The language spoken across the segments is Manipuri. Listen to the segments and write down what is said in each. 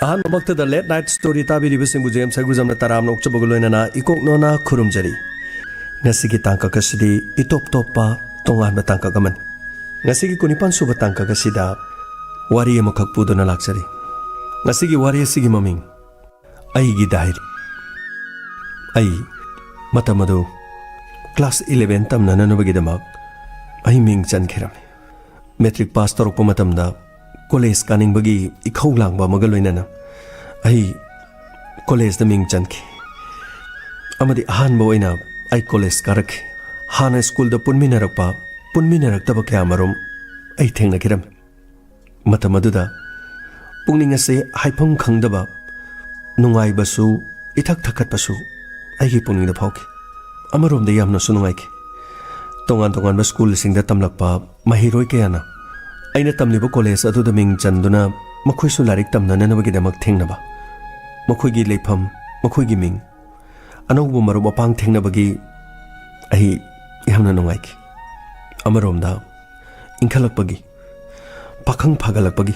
ꯑꯍꯥꯟꯕꯃꯛꯇꯗ ꯂꯦꯠ ꯅꯥꯏꯠ ꯁ꯭ꯇꯣꯔꯤ ꯇꯥꯕꯤꯔꯤꯕꯁꯤꯡꯕꯨ ꯖꯦꯝꯁ ꯍꯩꯒꯨꯖꯝꯅ ꯇꯔꯥꯝꯅ ꯑꯣꯛꯆꯕꯒ ꯂꯣꯏꯅꯅ ꯏꯀꯣꯛꯅꯣꯅ ꯈꯨꯔꯨꯝꯖꯔꯤ ꯉꯁꯤꯒꯤ ꯇꯥꯡꯀꯛ ꯑꯁꯤꯗꯤ ꯏꯇꯣꯞ ꯇꯣꯞꯄ ꯇꯣꯉꯥꯟꯕ ꯇꯥꯡꯀꯛ ꯑꯃꯅꯤ ꯉꯁꯤꯒꯤ 19 ꯁꯨꯕ ꯇꯥꯡꯀꯛ ꯑꯁꯤꯗ ꯋꯥꯔꯤ ꯑꯃꯈꯛ ꯄꯨꯗꯨꯅ ꯂꯥꯛꯆꯔꯤ ꯉꯁꯤꯒꯤ ꯋꯥꯔꯤ ꯑꯁꯤꯒꯤ ꯃꯃꯤꯡ ꯑꯩꯒꯤ ꯗꯥꯏꯔꯤ ꯑꯩ ꯃꯇꯝ ꯑꯗꯨ ꯀ꯭ꯂꯥꯁ 11 ꯇꯝꯅꯅꯕꯒꯤꯗꯃꯛ ꯑꯩ ꯃꯤꯡ ꯆꯟꯈꯤꯔꯝꯃꯤ ꯃꯦꯇ꯭ꯔꯤꯛ ꯄꯥꯁ ꯇꯧꯔꯛꯄ ꯃꯇꯝꯗ ꯀꯣꯂꯦꯖ ꯀꯥꯅꯤꯡꯕꯒꯤ ꯏꯈꯧ ꯂꯥꯡꯕ ꯑꯃꯒ ꯂꯣꯏꯅꯅ ꯑꯩ ꯀꯣꯂꯦꯖꯗ ꯃꯤꯡ ꯆꯟꯈꯤ ꯑꯃꯗꯤ ꯑꯍꯥꯟꯕ ꯑꯣꯏꯅ ꯑꯩ ꯀꯣꯂꯦꯖ ꯀꯥꯔꯛꯈꯤ ꯍꯥꯟꯅ ꯁ꯭ꯀꯨꯜꯗ ꯄꯨꯟꯃꯤꯟꯅꯔꯛꯇꯕ ꯀꯌꯥꯃꯔꯨꯝ ꯑꯩ ꯊꯦꯡꯅꯈꯤꯔꯝꯃꯤ ꯃꯇꯝ ꯑꯗꯨꯗ ꯄꯨꯛꯅꯤꯡ ꯑꯁꯤ ꯍꯥꯏꯐꯝ ꯈꯪꯗꯕ ꯅꯨꯡꯉꯥꯏꯕꯁꯨ ꯏꯊꯛ ꯊꯛꯀꯠꯄꯁꯨ ꯑꯩꯒꯤ ꯄꯨꯛꯅꯤꯡꯗ ꯐꯥꯎꯈꯤ ꯑꯃꯔꯣꯝꯗ ꯌꯥꯝꯅꯁꯨ ꯅꯨꯡꯉꯥꯏꯈꯤ ꯇꯣꯉꯥꯟ-ꯇꯣꯉꯥꯟꯕ ꯁ꯭ꯀꯨꯜꯁꯤꯡꯗ ꯇꯝꯂꯛꯄ ꯃꯍꯩꯔꯣꯏ ꯀꯌꯥꯅ ꯑꯩꯅ ꯇꯝꯂꯤꯕ ꯀꯣꯂꯦꯖ ꯑꯗꯨꯗ ꯃꯤꯡ ꯆꯟꯗꯨꯅ ꯃꯈꯣꯏꯁꯨ ꯂꯥꯏꯔꯤꯛ ꯇꯝꯅꯅꯕꯒꯤꯗꯃꯛ ꯊꯦꯡꯅꯕ ꯃꯈꯣꯏꯒꯤ ꯂꯩꯐꯝ ꯃꯈꯣꯏꯒꯤ ꯃꯤꯡ ꯑꯅꯧꯕ ꯃꯔꯨꯞ ꯃꯄꯥꯡ ꯊꯦꯡꯅꯕꯒꯤ ꯑꯩ ꯌꯥꯝꯅ ꯅꯨꯡꯉꯥꯏꯈꯤ ꯑꯃꯔꯣꯝꯗ ꯏꯟꯈꯠꯂꯛꯄꯒꯤ ꯄꯥꯈꯪ ꯐꯒꯠꯂꯛꯄꯒꯤ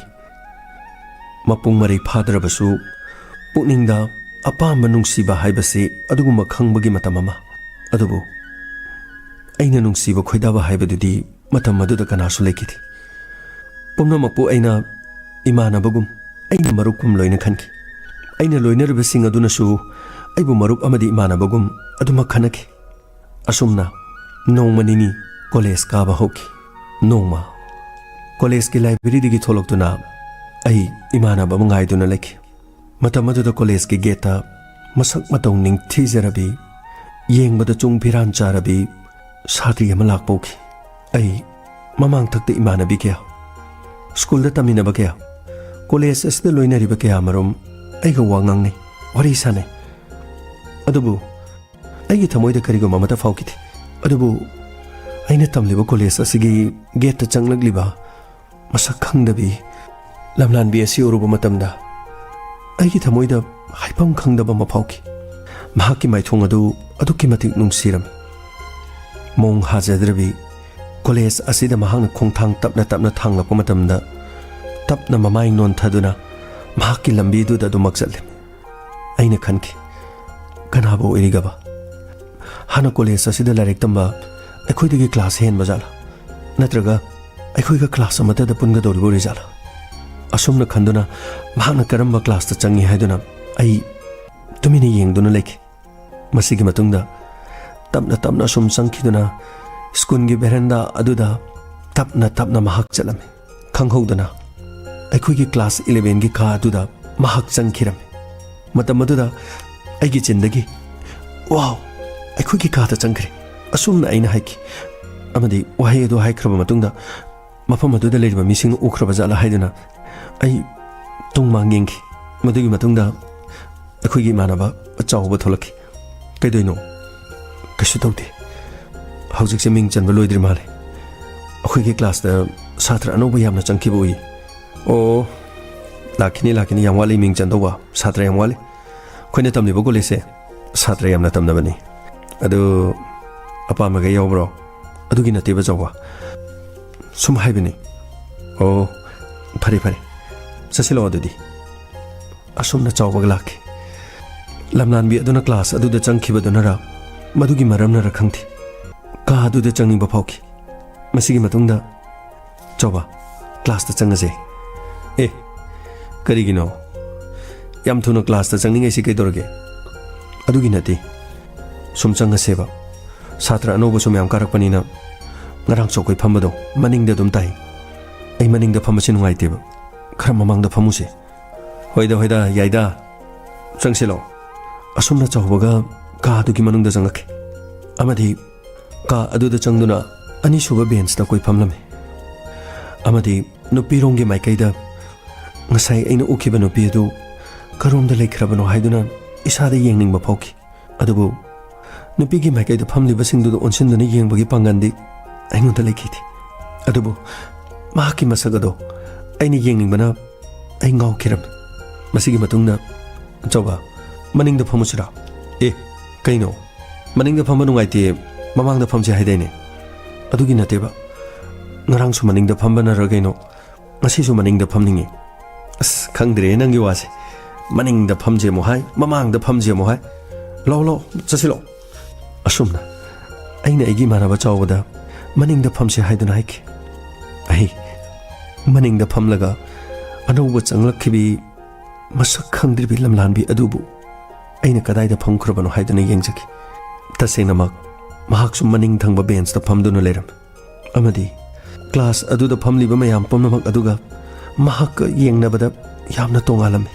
ꯃꯄꯨꯡ ꯃꯔꯩ ꯐꯥꯗ꯭ꯔꯕꯁꯨ ꯄꯨꯛꯅꯤꯡꯗ ꯑꯄꯥꯝꯕ ꯅꯨꯡꯁꯤꯕ ꯍꯥꯏꯕꯁꯤ ꯑꯗꯨꯒꯨꯝꯕ ꯈꯪꯕꯒꯤ ꯃꯇꯝ ꯑꯃ ꯑꯗꯨꯕꯨ ꯑꯩꯅ ꯅꯨꯡꯁꯤꯕ ꯈꯣꯏꯗꯥꯕ ꯍꯥꯏꯕꯗꯨꯗꯤ ꯃꯇꯝ ꯑꯗꯨꯗ ꯀꯅꯥꯁꯨ ꯂꯩꯈꯤꯗꯦ ꯄꯨꯝꯅꯃꯛꯄꯨ ꯑꯩꯅ ꯏꯃꯥꯟꯅꯕꯒꯨꯝ ꯑꯩꯅ ꯃꯔꯨꯞꯀꯨꯝ ꯂꯣꯏꯅ ꯈꯟꯈꯤ ꯑꯩꯅ ꯂꯣꯏꯅꯔꯤꯕꯁꯤꯡ ꯑꯗꯨꯅꯁꯨ ꯑꯩꯕꯨ ꯃꯔꯨꯞ ꯑꯃꯗꯤ ꯏꯃꯥꯟꯅꯕꯒꯨꯝ ꯑꯗꯨꯃꯛ ꯈꯟꯅꯈꯤ ꯑꯁꯨꯝꯅ ꯅꯣꯡꯃ ꯅꯤꯅꯤ ꯀꯣꯂꯦꯖ ꯀꯥꯕ ꯍꯧꯈꯤ ꯅꯣꯡꯃ ꯀꯣꯂꯦꯖꯀꯤ ꯂꯥꯏꯕ꯭ꯔꯦꯔꯤꯗꯒꯤ ꯊꯣꯛꯂꯛꯇꯨꯅ ꯑꯩ ꯏꯃꯥꯟꯅꯕ ꯑꯃ ꯉꯥꯏꯗꯨꯅ ꯂꯩꯈꯤ ꯃꯇꯝ ꯑꯗꯨꯗ ꯀꯣꯂꯦꯖꯀꯤ ꯒꯦꯠꯇ ꯃꯁꯛ ꯃꯇꯧ ꯅꯤꯡꯊꯤꯖꯔꯕꯤ ꯌꯦꯡꯕꯗ ꯆꯨꯡ ꯐꯤꯔꯥꯟ ꯆꯥꯔꯕꯤ ꯁꯥꯇ꯭ꯔꯤ ꯑꯃ ꯂꯥꯛꯄ ꯎꯈꯤ ꯑꯩ ꯃꯃꯥꯡꯊꯛꯇ ꯏꯃꯥꯟꯅꯕꯤ ꯀꯌꯥ ꯁ꯭ꯀꯨꯜꯗ ꯇꯝꯃꯤꯟꯅꯕ ꯀꯌꯥ ꯀꯣꯂꯦꯖ ꯑꯁꯤꯗ ꯂꯣꯏꯅꯔꯤꯕ ꯀꯌꯥꯃꯔꯨꯝ ꯑꯩꯒ ꯋꯥ ꯉꯥꯡꯅꯩ ꯋꯥꯔꯤ ꯁꯥꯟꯅꯩ ꯑꯗꯨꯕꯨ ꯑꯩꯒꯤ ꯊꯃꯣꯏꯗ ꯀꯔꯤꯒꯨꯝꯕ ꯑꯃꯠꯇ ꯐꯥꯎꯈꯤꯗꯦ ꯑꯗꯨꯕꯨ ꯑꯩꯅ ꯇꯝꯂꯤꯕ ꯀꯣꯂꯦꯖ ꯑꯁꯤꯒꯤ ꯒꯦꯠꯇ ꯆꯪꯂꯛꯂꯤꯕ ꯃꯁꯛ ꯈꯪꯗꯕꯤ ꯂꯝꯂꯥꯟꯕꯤ ꯑꯁꯤ ꯎꯔꯨꯕ ꯃꯇꯝꯗ ꯑꯩꯒꯤ ꯊꯃꯣꯏꯗ ꯍꯥꯏꯐꯝ ꯈꯪꯗꯕ ꯑꯃ ꯐꯥꯎꯈꯤ ꯃꯍꯥꯛꯀꯤ ꯃꯥꯏꯊꯣꯡ ꯑꯗꯨ ꯑꯗꯨꯛꯀꯤ ꯃꯇꯤꯛ ꯅꯨꯡꯁꯤꯔꯝꯃꯤ ꯃꯣꯡ ꯍꯥꯖꯗ꯭ꯔꯕꯤ ꯀꯣꯂꯦꯖ ꯑꯁꯤꯗ ꯃꯍꯥꯛꯅ ꯈꯣꯡꯊꯥꯡ ꯇꯞꯅ ꯇꯞꯅ ꯊꯥꯡꯂꯛꯄ ꯃꯇꯝꯗ ꯇꯞꯅ ꯃꯃꯥꯏ ꯅꯣꯟꯊꯗꯨꯅ ꯃꯍꯥꯛꯀꯤ ꯂꯝꯕꯤꯗꯨꯗ ꯑꯗꯨꯃꯛ ꯆꯠꯂꯤ ꯑꯩꯅ ꯈꯟꯈꯤ ꯀꯅꯥꯕꯨ ꯑꯣꯏꯔꯤꯒꯕ ꯍꯥꯟꯅ ꯀꯣꯂꯦꯖ ꯑꯁꯤꯗ ꯂꯥꯏꯔꯤꯛ ꯇꯝꯕ ꯑꯩꯈꯣꯏꯗꯒꯤ ꯀ꯭ꯂꯥꯁ ꯍꯦꯟꯕ ꯖꯥꯠꯂꯥ ꯅꯠꯇ꯭ꯔꯒ ꯑꯩꯈꯣꯏꯒ ꯀ꯭ꯂꯥꯁ ꯑꯃꯠꯇꯗ ꯄꯨꯟꯒꯗꯧꯔꯤꯕ ꯑꯣꯏꯔꯤꯖꯥꯠꯂꯥ ꯑꯁꯨꯝꯅ ꯈꯟꯗꯨꯅ ꯃꯍꯥꯛꯅ ꯀꯔꯝꯕ ꯀ꯭ꯂꯥꯁꯇ ꯆꯪꯉꯤ ꯍꯥꯏꯗꯨꯅ ꯑꯩ ꯇꯨꯃꯤꯟꯅ ꯌꯦꯡꯗꯨꯅ ꯂꯩꯈꯤ ꯃꯁꯤꯒꯤ ꯃꯇꯨꯡꯗ ꯇꯞꯅ ꯇꯞꯅ ꯁꯨꯝ ꯆꯪꯈꯤꯗꯨꯅ ꯁ꯭ꯀꯨꯜꯒꯤ ꯕꯦꯔꯦꯟꯗꯥ ꯑꯗꯨꯗ ꯇꯞꯅ ꯇꯞꯅ ꯃꯍꯥꯛ ꯆꯠꯂꯝꯃꯤ ꯈꯪꯍꯧꯗꯅ ꯑꯩꯈꯣꯏꯒꯤ ꯀ꯭ꯂꯥꯁ 11ꯒꯤ ꯀꯥ ꯑꯗꯨꯗ ꯃꯍꯥꯛ ꯆꯪꯈꯤꯔꯝꯃꯤ ꯃꯇꯝ ꯑꯗꯨꯗ ꯑꯩꯒꯤ ꯆꯤꯟꯗꯒꯤ ꯋꯥꯎ ꯑꯩꯈꯣꯏꯒꯤ ꯀꯥꯗ ꯆꯪꯈ꯭ꯔꯦ ꯑꯁꯨꯝꯅ ꯑꯩꯅ ꯍꯥꯏꯈꯤ ꯑꯃꯗꯤ ꯋꯥꯍꯩ ꯑꯗꯨ ꯍꯥꯏꯈ꯭ꯔꯕ ꯃꯇꯨꯡꯗ ꯃꯐꯝ ꯑꯗꯨꯗ ꯂꯩꯔꯤꯕ ꯃꯤꯁꯤꯡꯅ ꯎꯈ꯭ꯔꯕ ꯖꯥꯠꯂꯥ ꯍꯥꯏꯗꯨꯅ ꯑꯩ ꯇꯨꯡ ꯃꯥꯡ ꯌꯦꯡꯈꯤ ꯃꯗꯨꯒꯤ ꯃꯇꯨꯡꯗ ꯑꯩꯈꯣꯏꯒꯤ ꯏꯃꯥꯟꯅꯕ ꯑꯆꯥꯎꯕ ꯊꯣꯛꯂꯛꯈꯤ ꯀꯩꯗꯧꯅꯣ ꯀꯩꯁꯨ ꯇꯧꯗꯦ ꯍꯧꯖꯤꯛꯁꯦ ꯃꯤꯡ ꯆꯟꯕ ꯂꯣꯏꯗ꯭ꯔꯤ ꯃꯥꯜꯂꯦ ꯑꯩꯈꯣꯏꯒꯤ ꯀ꯭ꯂꯥꯁꯇ ꯁꯥꯇ꯭ꯔ ꯑꯅꯧꯕ ꯌꯥꯝꯅ ꯆꯪꯈꯤꯕ ꯎꯏ ꯑꯣ ꯂꯥꯛꯈꯤꯅꯤ ꯌꯥꯝ ꯋꯥꯠꯂꯤ ꯃꯤꯡ ꯆꯟꯗꯧꯕ ꯁꯥꯇ꯭ꯔ ꯌꯥꯝ ꯋꯥꯠꯂꯤ ꯑꯩꯈꯣꯏꯅ ꯇꯝꯂꯤꯕ ꯀꯣꯂꯦꯖꯁꯦ ꯁꯥꯇ꯭ꯔ ꯌꯥꯝꯅ ꯇꯝꯅꯕꯅꯤ ꯑꯗꯨ ꯑꯄꯥꯝꯕꯒ ꯌꯥꯎꯕ꯭ꯔꯣ ꯑꯗꯨꯒꯤ ꯅꯠꯇꯦꯕ ꯆꯥꯎꯕ ꯁꯨꯝ ꯍꯥꯏꯕꯅꯤ ꯑꯣ ꯐꯔꯦ ꯆꯠꯁꯤꯜꯂꯛꯑꯣ ꯑꯗꯨꯗꯤ ꯑꯁꯨꯝꯅ ꯆꯥꯎꯕꯒ ꯂꯥꯛꯈꯤ ꯂꯝꯂꯥꯟꯕꯤ ꯑꯗꯨꯅ ꯀ꯭ꯂꯥꯁ ꯑꯗꯨꯗ ꯆꯪꯈꯤꯕꯗꯨꯅꯔ ꯃꯗꯨꯒꯤ ꯃꯔꯝꯅꯔ ꯈꯪꯗꯦ ꯀꯥ ꯑꯗꯨꯗ ꯆꯪꯅꯤꯡꯕ ꯐꯥꯎꯈꯤ ꯃꯁꯤꯒꯤ ꯃꯇꯨꯡꯗ ꯆꯥꯎꯕ ꯀ꯭ꯂꯥꯁꯇ ꯆꯪꯉꯁꯦ ꯑꯦ ꯀꯔꯤꯒꯤꯅꯣ ꯌꯥꯝ ꯊꯨꯅ ꯀ꯭ꯂꯥꯁꯇ ꯆꯪꯅꯤꯡꯉꯩꯁꯤ ꯀꯩꯗꯧꯔꯒꯦ ꯑꯗꯨꯒꯤ ꯅꯠꯇꯦ ꯁꯨꯝ ꯆꯪꯉꯁꯦꯕ ꯁꯥꯇ꯭ꯔ ꯑꯅꯧꯕꯁꯨ ꯃꯌꯥꯝ ꯀꯥꯔꯛꯄꯅꯤꯅ ꯉꯔꯥꯡꯁꯨ ꯑꯩꯈꯣꯏ ꯐꯝꯕꯗꯣ ꯃꯅꯤꯡꯗ ꯑꯗꯨꯝ ꯇꯥꯏ ꯑꯩ ꯃꯅꯤꯡꯗ ꯐꯝꯕꯁꯤ ꯅꯨꯡꯉꯥꯏꯇꯦꯕ ꯈꯔ ꯃꯃꯥꯡꯗ ꯐꯝꯃꯨꯁꯦ ꯍꯣꯏꯗ ꯌꯥꯏꯗ ꯆꯪꯁꯤꯜꯂꯣ ꯑꯁꯨꯝꯅ ꯆꯥꯎꯕꯒ ꯀꯥ ꯑꯗꯨꯒꯤ ꯃꯅꯨꯡꯗ ꯆꯪꯉꯛꯈꯤ ꯑꯃꯗꯤ ꯀꯥ ꯑꯗꯨꯗ ꯆꯪꯗꯨꯅ ꯑꯅꯤꯁꯨꯕ ꯕꯦꯟꯁꯇ ꯑꯩꯈꯣꯏ ꯐꯝꯂꯝꯃꯤ ꯑꯃꯗꯤ ꯅꯨꯄꯤꯔꯣꯝꯒꯤ ꯃꯥꯏꯀꯩꯗ ꯉꯁꯥꯏ ꯑꯩꯅ ꯎꯈꯤꯕ ꯅꯨꯄꯤ ꯑꯗꯨ ꯀꯔꯣꯝꯗ ꯂꯩꯈ꯭ꯔꯕꯅꯣ ꯍꯥꯏꯗꯨꯅ ꯏꯁꯥꯗ ꯌꯦꯡꯅꯤꯡꯕ ꯐꯥꯎꯈꯤ ꯑꯗꯨꯕꯨ ꯅꯨꯄꯤꯒꯤ ꯃꯥꯏꯀꯩꯗ ꯐꯝꯂꯤꯕꯁꯤꯡꯗꯨꯗ ꯑꯣꯟꯁꯤꯟꯗꯨꯅ ꯌꯦꯡꯕꯒꯤ ꯄꯥꯡꯒꯜꯗꯤ ꯑꯩꯉꯣꯟꯗ ꯂꯩꯈꯤꯗꯦ ꯑꯗꯨꯕꯨ ꯃꯍꯥꯛꯀꯤ ꯃꯁꯛ ꯑꯗꯣ ꯑꯩꯅ ꯌꯦꯡꯅꯤꯡꯕꯅ ꯑꯩ ꯉꯥꯎꯈꯤꯔꯝꯃꯤ ꯃꯁꯤꯒꯤ ꯃꯇꯨꯡꯗ ꯆꯥꯎꯕ ꯃꯅꯤꯡꯗ ꯐꯝꯃꯨꯁꯤꯔꯥ ꯑꯦ ꯀꯩꯅꯣ ꯃꯅꯤꯡꯗ ꯐꯝꯕ ꯅꯨꯡꯉꯥꯏꯇꯦ ꯃꯃꯥꯡꯗ ꯐꯝꯁꯦ ꯍꯥꯏꯗꯥꯏꯅꯦ ꯑꯗꯨꯒꯤ ꯅꯠꯇꯦꯕ ꯉꯔꯥꯡꯁꯨ ꯃꯅꯤꯡꯗ ꯐꯝꯕꯅꯔ ꯀꯩꯅꯣ ꯉꯁꯤꯁꯨ ꯃꯅꯤꯡꯗ ꯐꯝꯅꯤꯡꯉꯤ ꯑꯁ ꯈꯪꯗ꯭ꯔꯦ ꯅꯪꯒꯤ ꯋꯥꯁꯦ maning da phamje mo hai mamang da phamje mo hai lo chasilo asumna aina igi manaba chawda maning da phamse haiduna haik ai maning da phamlaga anouba changlakhibi masak khangdribi lamlanbi adubu aina kadai da phamkhrabano haiduna yengjaki tasengnamak mahak sum maning thangba bench da phamduna leram amadi class aduda phamliba mayam pamnamak aduga mahak yengnabada yamna tongalame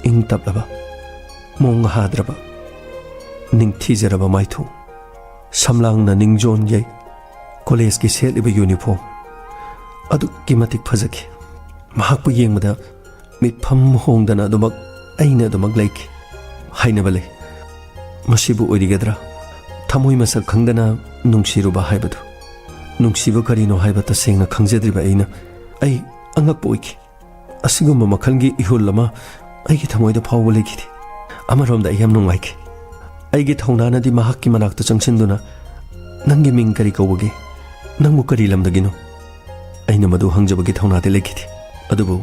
ing tablaba mong hadraba ning thijaraba maithu samlangna ningjon yai college ki seliba uniform adu kimatik phajaki mahak pu yengmada mitpham hongdana adumak aina adumak laiki hainabale masibu oirigadra thamoi masak khangdana nungsiruba haibadu nungsiba karino haiba tasengna khangjadriba aina ai angak poiki asigumba makhalgi ihul lama aigi thamoida phawba lekidi amarom da yam nungaiki aigi thaunana di mahakki manakta changsinduna nangi ming kari kawage nangmu kari lamdagino aina madu hangjabagi thaunade lekidi adubu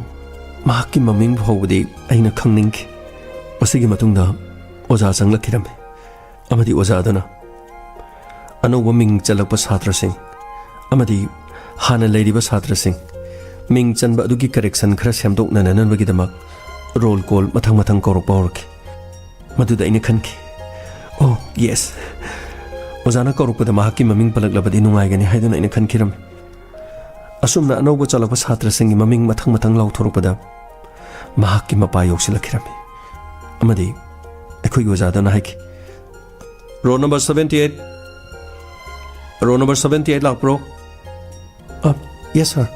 mahakki maming phawbadi aina khangningi masigi matungda oza changlakirame amadi oza aduna anouba ming chalakpa satra sing amadi hana leiriba satra sing ming chanba adugi correction khara semdokna nananbagi damak roll call mathang korokpa horki maduda aina khanki oh yes ozana korokpada mahakki maming palaklabadi nungaigani haiduna aina khankiram asumna anouba chalakpa satra singi maming mathang lauthorokpada mahakki mapa yoksilakirame amadi ekhoi ozadana haiki roll number 78 lakpro yes sir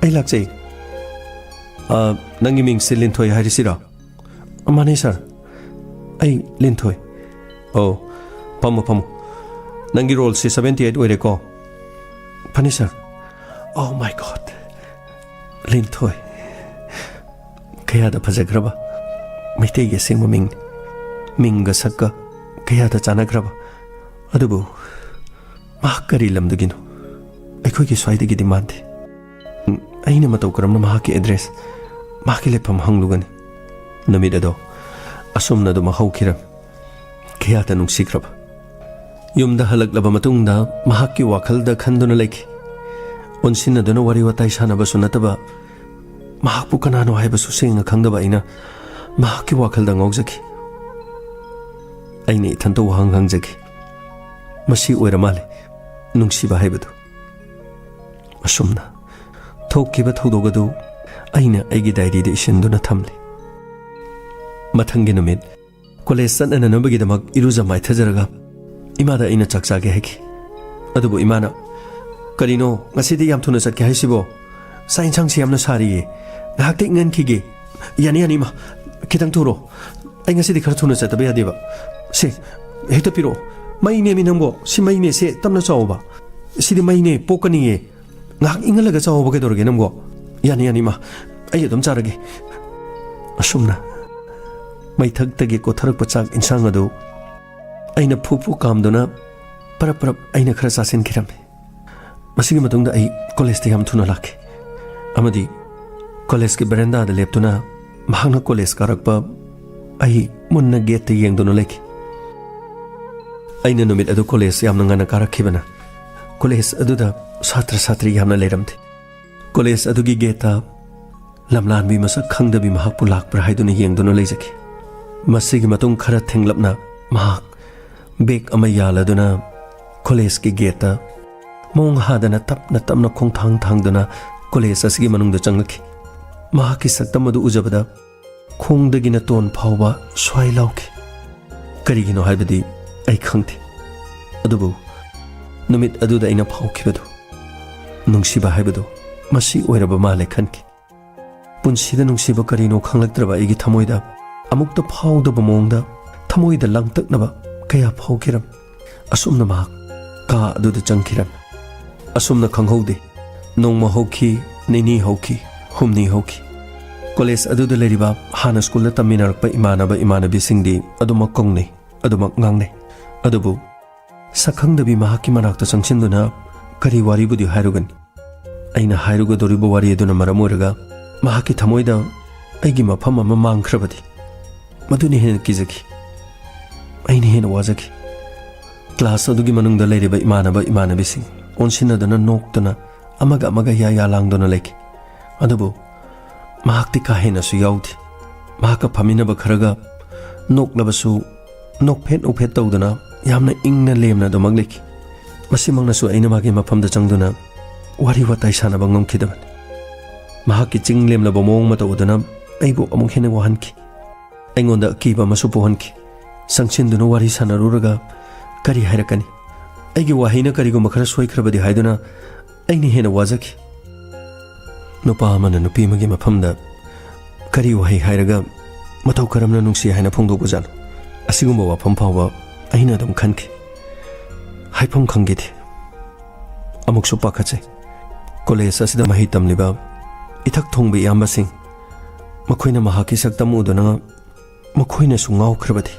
ai lakjai nangi ming se linthoi harisira amane sir ai linthoi oh pamu nangi roll se 78 oire ko pani sir oh my god linthoi kaya da phajagraba maitei ge singma mingga sakka kaya da chanagraba adubu mahakari lamdagino akhoi ki swaidagi demand aina matau karamna mahaki address mahaki lepam hanglugani namidado asumna do mahaukiram kaya ta nungsikraba yumda halaklaba matungda mahaki wakhalda khanduna leki onsinna dona wari watai sanaba sunataba mahakpu kanano haibasu sengna khangdaba aina mahaki wakhalda ngaujaki aina ithanto wahang hangjaki masi oiramale nungsiba haibadu asumna thokkiba thodogadu aina aigi diary de isinduna thamli mathangi numit college sanana nambagi damak iruja maithajaraga imada aina chakchage heki adubu imana karino ngasidi yam thuna chatke haisibo sain changsi yamna sari ngakte ngan khige yani ma kitang thuro ai ngasidi khar thuna chataba yadiba se hekta piro maine mi nangbo si maine se tamna chawba sidi maine pokani ye ngak ingalaga chawba ke dorge namgo yani ma ai dum charage asumna mai thak tagi ko tharak pachak insang adu aina phupu kamduna parap aina khara sasin kiram masigi matungda ai college te yam thuna lakhe amadi college ke beranda da leptuna mahangna college karakpa ai munna gate te yengduna leki aina numit adu college yamna ngana karakhibana college aduda satri yamna leramte college adugi gate lamlan bi masak khangdabi mahak pulak pra haiduna yengduna lejaki masigi matung khara thenglapna mahak bek ama yaladuna college ki gate mong hadana tapna khong thang duna college asigi manungda changlaki mahaki saktamadu ujabada khongdagina ton phawba swai lauki karigino haibadi ai khangti adubu numit aduda ina phawkhibadu nungsiba haibadu masi oiraba male khanki punsida nungsiba karino khanglaktraba igi thamoida amukta phawdaba mongda thamoida langtaknaba kaya phawkiram asumna ma ka aduda changkiram asumna khanghode nongma hoki nini hoki humni hoki college aduda leriba hana school da taminarakpa imanabi singdi adumak kongne adumak ngangne adubu sakhangdabi mahaki manakta changsinduna kari wari budi hairugan aina hairuga doribo wari aduna maramoraga mahaki thamoida ꯑꯩꯒꯤ ꯃꯐꯝ ꯑꯃ ꯃꯥꯡꯈ꯭ꯔꯕꯗꯤ ꯃꯗꯨꯅ ꯍꯦꯟꯅ ꯀꯤꯖꯈꯤ ꯑꯩꯅ ꯍꯦꯟꯅ ꯋꯥꯖꯈꯤ ꯀ꯭ꯂꯥꯁ ꯑꯗꯨꯒꯤ ꯃꯅꯨꯡꯗ ꯂꯩꯔꯤꯕ ꯏꯃꯥꯟꯅꯕ ꯏꯃꯥꯟꯅꯕꯤꯁꯤꯡ ꯑꯣꯟꯁꯤꯟꯅꯗꯨꯅ ꯅꯣꯛꯇꯨꯅ ꯑꯃꯒ ꯑꯃꯒ ꯌꯥ ꯂꯥꯡꯗꯨꯅ ꯂꯩꯈꯤ ꯑꯗꯨꯕꯨ ꯃꯍꯥꯛꯇꯤ ꯀꯥ ꯍꯦꯟꯅꯁꯨ ꯌꯥꯎꯗꯦ ꯃꯍꯥꯛꯀ ꯐꯝꯃꯤꯟꯅꯕ ꯈꯔꯒ ꯅꯣꯛꯂꯕꯁꯨ ꯅꯣꯛꯐꯦꯠ ꯅꯣꯛꯐꯦꯠ ꯇꯧꯗꯨꯅ ꯌꯥꯝꯅ ꯏꯪꯅ ꯂꯦꯝꯅ ꯑꯗꯨꯃꯛ ꯂꯩꯈꯤ ꯃꯁꯤꯃꯛꯅꯁꯨ ꯑꯩꯅ ꯃꯥꯒꯤ ꯃꯐꯝꯗ ꯆꯪꯗꯨꯅ ꯋꯥꯔꯤ ꯋꯥꯇꯥꯏ ꯁꯥꯟꯅꯕ ꯉꯝꯈꯤꯗꯕꯅꯤ ꯃꯍꯥꯛꯀꯤ ꯆꯤꯡ ꯂꯦꯝꯂꯕ ꯃꯑꯣꯡ ꯃꯇꯧ ꯑꯗꯨꯅ ꯑꯩꯕꯨ ꯑꯃꯨꯛ ꯍꯦꯟꯅ ꯋꯥꯍꯟꯈꯤ ꯑꯩꯉꯣꯟꯗ ꯑꯀꯤꯕ ꯑꯃꯁꯨ ꯄꯣꯛꯍꯟꯈꯤ ꯆꯪꯁꯤꯟꯗꯨꯅ ꯋꯥꯔꯤ ꯁꯥꯟꯅꯔꯨꯔꯒ ꯀꯔꯤ ꯍꯥꯏꯔꯛꯀꯅꯤ ꯑꯩꯒꯤ ꯋꯥꯍꯩꯅ ꯀꯔꯤꯒꯨꯝꯕ ꯈꯔ ꯁꯣꯏꯈ꯭ꯔꯕꯗꯤ ꯍꯥꯏꯗꯨꯅ ꯑꯩꯅ ꯍꯦꯟꯅ ꯋꯥꯖꯈꯤ ꯅꯨꯄꯥ ꯑꯃꯅ ꯅꯨꯄꯤ ꯑꯃꯒꯤ ꯃꯐꯝꯗ ꯀꯔꯤ ꯋꯥꯍꯩ ꯍꯥꯏꯔꯒ ꯃꯇꯧ ꯀꯔꯝꯅ ꯅꯨꯡꯁꯤ ꯍꯥꯏꯅ ꯐꯣꯡꯗꯣꯛꯄꯖꯥꯠꯅꯣ ꯑꯁꯤꯒꯨꯝꯕ ꯋꯥꯐꯝ ꯐꯥꯎꯕ ꯑꯩꯅ ꯑꯗꯨꯝ ꯈꯟꯈꯤ ꯍꯥꯏꯐꯝ ꯈꯪꯈꯤꯗꯦ ꯑꯃꯨꯛꯁꯨ ꯄꯥꯈꯠꯆꯩ ꯀꯣꯂꯦꯖ ꯑꯁꯤꯗ ꯃꯍꯩ ꯇꯝꯂꯤꯕ ꯏꯊꯛ ꯊꯣꯡꯕ ꯏꯌꯥꯝꯕꯁꯤꯡ ꯃꯈꯣꯏꯅ ꯃꯍꯥꯛꯀꯤ ꯁꯛꯇꯝ ꯎꯗꯨꯅ ꯃꯈꯣꯏꯅꯁꯨ ꯉꯥꯎꯈ꯭ꯔꯕꯗꯤ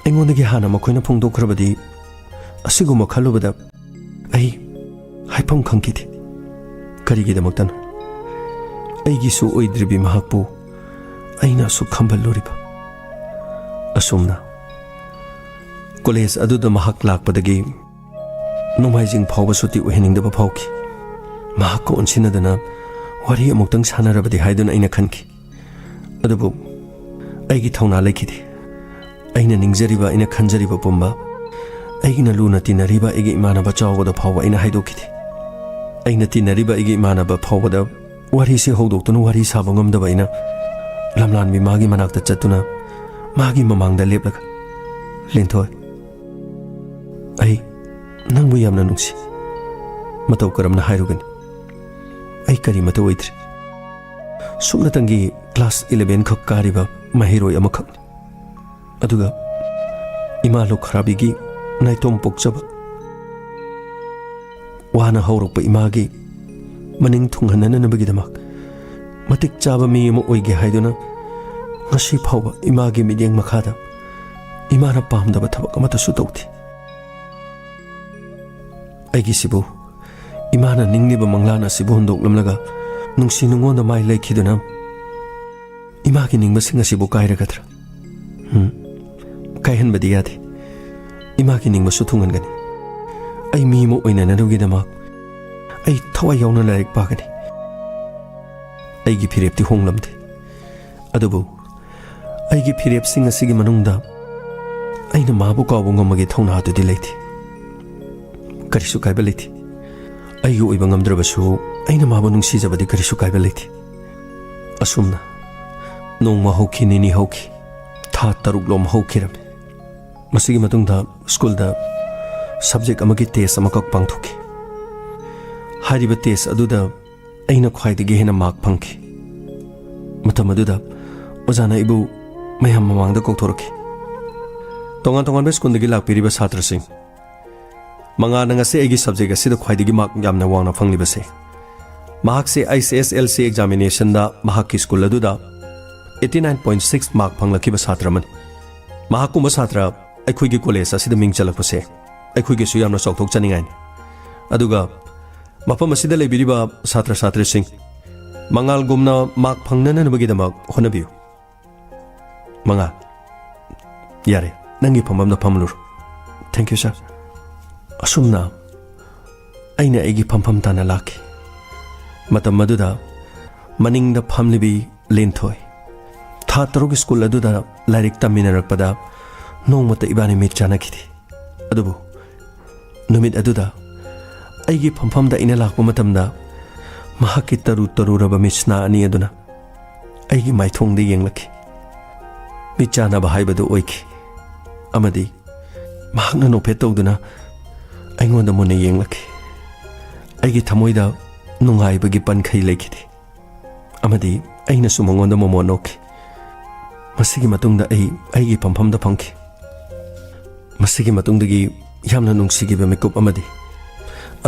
ꯑꯩꯉꯣꯟꯗꯒꯤ ꯍꯥꯟꯅ ꯃꯈꯣꯏꯅ ꯐꯣꯡꯗꯣꯛꯈ꯭ꯔꯕꯗꯤ ꯑꯁꯤꯒꯨꯝꯕ ꯈꯜꯂꯨꯕꯗ ꯑꯩ ꯍꯥꯏꯐꯝ ꯈꯪꯈꯤꯗꯦ ꯀꯔꯤꯒꯤꯗꯃꯛꯇꯅꯣ ꯑꯩꯒꯤꯁꯨ ꯑꯣꯏꯗ꯭ꯔꯤꯕꯤ ꯃꯍꯥꯛꯄꯨ ꯑꯩꯅ ꯑꯁꯨꯛ ꯈꯝꯕꯜꯂꯨꯔꯤꯕ ꯑꯁꯨꯝꯅ ꯀꯣꯂꯦꯖ ꯑꯗꯨꯗ ꯃꯍꯥꯛ ꯂꯥꯛꯄꯗꯒꯤ ꯅꯣꯡꯃꯥꯏꯖꯤꯡ ꯐꯥꯎꯕ ꯁꯨꯇꯤ ꯑꯣꯏꯍꯟꯅꯤꯡꯗꯕ ꯐꯥꯎꯈꯤ ꯃꯍꯥꯛꯀ ꯑꯣꯟꯁꯤꯟꯅꯗꯨꯅ ꯋꯥꯔꯤ ꯑꯃꯨꯛꯇꯪ ꯁꯥꯟꯅꯔꯕꯗꯤ ꯍꯥꯏꯗꯨꯅ ꯑꯩꯅ ꯈꯟꯈꯤ ꯑꯗꯨꯕꯨ ꯑꯩꯒꯤ ꯊꯧꯅꯥ ꯂꯩꯈꯤꯗꯦ ꯑꯩꯅ ꯅꯤꯡꯖꯔꯤꯕ ꯑꯩꯅ ꯈꯟꯖꯔꯤꯕ ꯄꯨꯝꯕ ꯑꯩꯒꯤꯅ ꯂꯨꯅ ꯇꯤꯟꯅꯔꯤꯕ ꯑꯩꯒꯤ ꯏꯃꯥꯟꯅꯕ ꯆꯥꯎꯕꯗ ꯐꯥꯎꯕ ꯑꯩꯅ ꯍꯥꯏꯗꯣꯛꯈꯤꯗꯦ ꯑꯩꯅ ꯇꯤꯟꯅꯔꯤꯕ ꯑꯩꯒꯤ ꯏꯃꯥꯟꯅꯕ ꯐꯥꯎꯕꯗ ꯋꯥꯔꯤꯁꯤ ꯍꯧꯗꯣꯛꯇꯨꯅ ꯋꯥꯔꯤ ꯁꯥꯕ ꯉꯝꯗꯕ ꯑꯩꯅ ꯂꯝꯂꯥꯟꯕꯤ ꯃꯥꯒꯤ ꯃꯅꯥꯛꯇ ꯆꯠꯇꯨꯅ ꯃꯥꯒꯤ ꯃꯃꯥꯡꯗ ꯂꯦꯞꯂꯒ ꯂꯤꯟꯊꯣꯏ ꯑꯩ ꯅꯪꯕꯨ ꯌꯥꯝꯅ ꯅꯨꯡꯁꯤ ꯃꯇꯧ ꯀꯔꯝꯅ ꯍꯥꯏꯔꯨꯒꯅꯤ ꯑꯩ ꯀꯔꯤꯃꯇ ꯑꯣꯏꯗ꯭ꯔꯤ ꯁꯨꯞꯅꯇꯪꯒꯤ ꯀ꯭ꯂꯥꯁ 11 ꯈꯛ ꯀꯥꯔꯤꯕ ꯃꯍꯩꯔꯣꯏ ꯑꯃꯈꯛꯅꯤ ꯑꯗꯨꯒ ꯏꯃꯥ ꯂꯧꯈ꯭ꯔꯥꯕꯤꯒꯤ ꯅꯥꯏꯇꯣꯝ ꯄꯣꯛꯆꯕ ꯋꯥꯅ ꯍꯧꯔꯛꯄ ꯏꯃꯥꯒꯤ ꯃꯅꯤꯡ ꯊꯨꯡꯍꯟꯅꯅꯕꯒꯤꯗꯃꯛ ꯃꯇꯤꯛ ꯆꯥꯕ ꯃꯤ ꯑꯃ ꯑꯣꯏꯒꯦ ꯍꯥꯏꯗꯨꯅ ꯉꯁꯤ ꯐꯥꯎꯕ ꯏꯃꯥꯒꯤ ꯃꯤꯠꯌꯦꯡ ꯃꯈꯥꯗ ꯏꯃꯥꯅ ꯄꯥꯝꯗꯕ ꯊꯕꯛ ꯑꯃꯠꯇꯁꯨ ꯇꯧꯗꯦ ꯑꯩꯒꯤꯁꯤꯕꯨ ꯏꯃꯥꯅ ꯅꯤꯡꯂꯤꯕ ꯃꯪꯂꯥꯟ ꯑꯁꯤꯕꯨ ꯍꯨꯟꯗꯣꯛꯂꯝꯂꯒ ꯅꯨꯡꯁꯤ ꯅꯨꯡꯉꯣꯟꯗ ꯃꯥꯏ ꯂꯩꯈꯤꯗꯨꯅ ꯏꯃꯥꯒꯤ ꯅꯤꯡꯕꯁꯤꯡ ꯑꯁꯤꯕꯨ ꯀꯥꯏꯔꯒꯗ꯭ꯔꯥ ꯀꯥꯏꯍꯟꯕꯗꯤ ꯌꯥꯗꯦ ꯏꯃꯥꯒꯤ ꯅꯤꯡꯕꯁꯨ ꯊꯨꯡꯍꯟꯒꯅꯤ ꯑꯩ ꯃꯤ ꯑꯃ ꯑꯣꯏꯅꯅꯕꯒꯤꯗꯃꯛ ꯑꯩ ꯊꯋꯥꯏ ꯌꯥꯎꯅ ꯂꯥꯏꯔꯤꯛ ꯄꯥꯒꯅꯤ ꯑꯩꯒꯤ ꯐꯤꯔꯦꯞꯇꯤ ꯍꯣꯡꯂꯝꯗꯦ ꯑꯗꯨꯕꯨ ꯑꯩꯒꯤ ꯐꯤꯔꯦꯞꯁꯤꯡ ꯑꯁꯤꯒꯤ ꯃꯅꯨꯡꯗ ꯑꯩꯅ ꯃꯥꯕꯨ ꯀꯥꯎꯕ ꯉꯝꯕꯒꯤ ꯊꯧꯅꯥ ꯑꯗꯨꯗꯤ ꯂꯩꯇꯦ ꯀꯔꯤꯁꯨ ꯀꯥꯏꯕ ꯂꯩꯇꯦ ꯑꯩꯒꯤ ꯑꯣꯏꯕ ꯉꯝꯗ꯭ꯔꯕꯁꯨ ꯑꯩꯅ ꯃꯥꯕꯨ ꯅꯨꯡꯁꯤꯖꯕꯗꯤ ꯀꯔꯤꯁꯨ ꯀꯥꯏꯕ ꯂꯩꯇꯦ ꯑꯁꯨꯝꯅ ꯅꯣꯡꯃ ꯍꯧꯈꯤ ꯅꯤꯅꯤ ꯍꯧꯈꯤ ꯊꯥ 6 ꯍꯧꯈꯤꯔꯝꯃꯤ ꯃꯁꯤꯒꯤ ꯃꯇꯨꯡꯗ ꯁ꯭ꯀꯨꯜꯗ ꯁꯕꯖꯦꯛ ꯑꯃꯒꯤ ꯇꯦꯁ ꯑꯃꯈꯛ ꯄꯥꯡꯊꯣꯛꯈꯤ ꯍꯥꯏꯔꯤꯕ ꯇꯦꯁ ꯑꯗꯨꯗ ꯑꯩꯅ ꯈ꯭ꯋꯥꯏꯗꯒꯤ ꯍꯦꯟꯅ ꯃꯥꯔꯛ ꯐꯪꯈꯤ ꯃꯇꯝ ꯑꯗꯨꯗ ꯑꯣꯖꯥꯅ ꯑꯩꯕꯨ ꯃꯌꯥꯝ ꯃꯃꯥꯡꯗ ꯀꯧꯊꯣꯔꯛꯈꯤ ꯇꯣꯉꯥꯟ ꯇꯣꯉꯥꯟꯕ ꯁ꯭ꯀꯨꯜꯗꯒꯤ ꯂꯥꯛꯄꯤꯔꯤꯕ ꯁꯥꯇ꯭ꯔꯁꯤꯡ ꯃꯉꯥꯅ ꯉꯁꯤ ꯑꯩꯒꯤ ꯁꯕꯖꯦꯛ ꯑꯁꯤꯗ ꯈ꯭ꯋꯥꯏꯗꯒꯤ ꯃꯥꯔꯛ ꯌꯥꯝꯅ ꯋꯥꯡꯅ ꯐꯪꯂꯤꯕꯁꯦ ꯃꯍꯥꯛꯁꯦ ICSLC ꯑꯦꯛꯖꯥꯃꯤꯅꯦꯁꯟꯗ ꯃꯍꯥꯛꯀꯤ ꯁ꯭ꯀꯨꯜ ꯑꯗꯨꯗ 89.6 ꯃꯥꯔꯛ ꯐꯪꯂꯛꯈꯤꯕ ꯁꯥꯇ꯭ꯔ ꯑꯃꯅꯤ ꯃꯍꯥꯛꯀꯨꯝꯕ ꯁꯥꯇ꯭ꯔ ꯑꯩꯈꯣꯏꯒꯤ ꯀꯣꯂꯦꯖ ꯑꯁꯤꯗ ꯃꯤꯡ ꯆꯜꯂꯛꯄꯁꯦ ꯑꯩꯈꯣꯏꯒꯤꯁꯨ ꯌꯥꯝꯅ ꯆꯥꯎꯊꯣꯛꯆꯅꯤꯡꯉꯥꯏꯅꯤ ꯑꯗꯨꯒ ꯃꯐꯝ ꯑꯁꯤꯗ ꯂꯩꯕꯤꯔꯤꯕ ꯁꯥꯇ꯭ꯔ ꯁꯥꯇ꯭ꯔꯤꯁꯤꯡ ꯃꯉꯥꯜꯒꯨꯝꯅ ꯃꯥꯔꯛ ꯐꯪꯅꯅꯕꯒꯤꯗꯃꯛ ꯍꯣꯠꯅꯕꯤꯌꯨ ꯃꯉꯥꯜ ꯌꯥꯔꯦ ꯅꯪꯒꯤ ꯐꯝꯐꯝꯗ ꯐꯝꯂꯨꯔꯣ ꯊꯦꯡꯛ ꯌꯨ ꯁꯔ ꯑꯁꯨꯝꯅ ꯑꯩꯅ ꯑꯩꯒꯤ ꯐꯝꯐꯝ ꯇꯥꯅ ꯂꯥꯛꯈꯤ ꯃꯇꯝ ꯑꯗꯨꯗ ꯃꯅꯤꯡꯗ ꯐꯝꯂꯤꯕꯤ ꯂꯤꯟꯊꯣꯏ ꯊꯥ 6 ꯁ꯭ꯀꯨꯜ ꯑꯗꯨꯗ ꯂꯥꯏꯔꯤꯛ ꯇꯝꯃꯤꯟꯅꯔꯛꯄꯗ ꯅꯣꯡꯃꯇ ꯏꯕꯥꯅꯤ ꯃꯤꯠ ꯆꯥꯟꯅꯈꯤꯗꯦ ꯑꯗꯨꯕꯨ ꯅꯨꯃꯤꯠ ꯑꯗꯨꯗ ꯑꯩꯒꯤ ꯐꯝꯐꯝꯗ ꯑꯩꯅ ꯂꯥꯛꯄ ꯃꯇꯝꯗ ꯃꯍꯥꯛꯀꯤ ꯇꯔꯨꯔꯕ ꯃꯤꯠꯁꯅꯥ ꯑꯅꯤ ꯑꯗꯨꯅ ꯑꯩꯒꯤ ꯃꯥꯏꯊꯣꯡꯗ ꯌꯦꯡꯂꯛꯈꯤ ꯃꯤꯠ ꯆꯥꯟꯅꯕ ꯍꯥꯏꯕꯗꯨ ꯑꯣꯏꯈꯤ ꯑꯃꯗꯤ ꯃꯍꯥꯛꯅ ꯅꯣꯛꯐꯦꯠ ꯇꯧꯗꯨꯅ ꯑꯩꯉꯣꯟꯗ ꯃꯨꯟꯅ ꯌꯦꯡꯂꯛꯈꯤ ꯑꯩꯒꯤ ꯊꯃꯣꯏꯗ ꯅꯨꯡꯉꯥꯏꯕꯒꯤ ꯄꯟꯈꯩ ꯂꯩꯈꯤꯗꯦ ꯑꯃꯗꯤ ꯑꯩꯅꯁꯨ ꯃꯉꯣꯟꯗ ꯃꯣꯃꯣꯟ ꯅꯣꯛꯈꯤ ꯃꯁꯤꯒꯤ ꯃꯇꯨꯡꯗ ꯑꯩꯒꯤ ꯐꯝꯐꯝꯗ ꯐꯝꯈꯤ ꯃꯁꯤꯒꯤ ꯃꯇꯨꯡꯗꯒꯤ ꯌꯥꯝꯅ ꯅꯨꯡꯁꯤꯈꯤꯕ ꯃꯤꯀꯨꯞ ꯑꯃꯗꯤ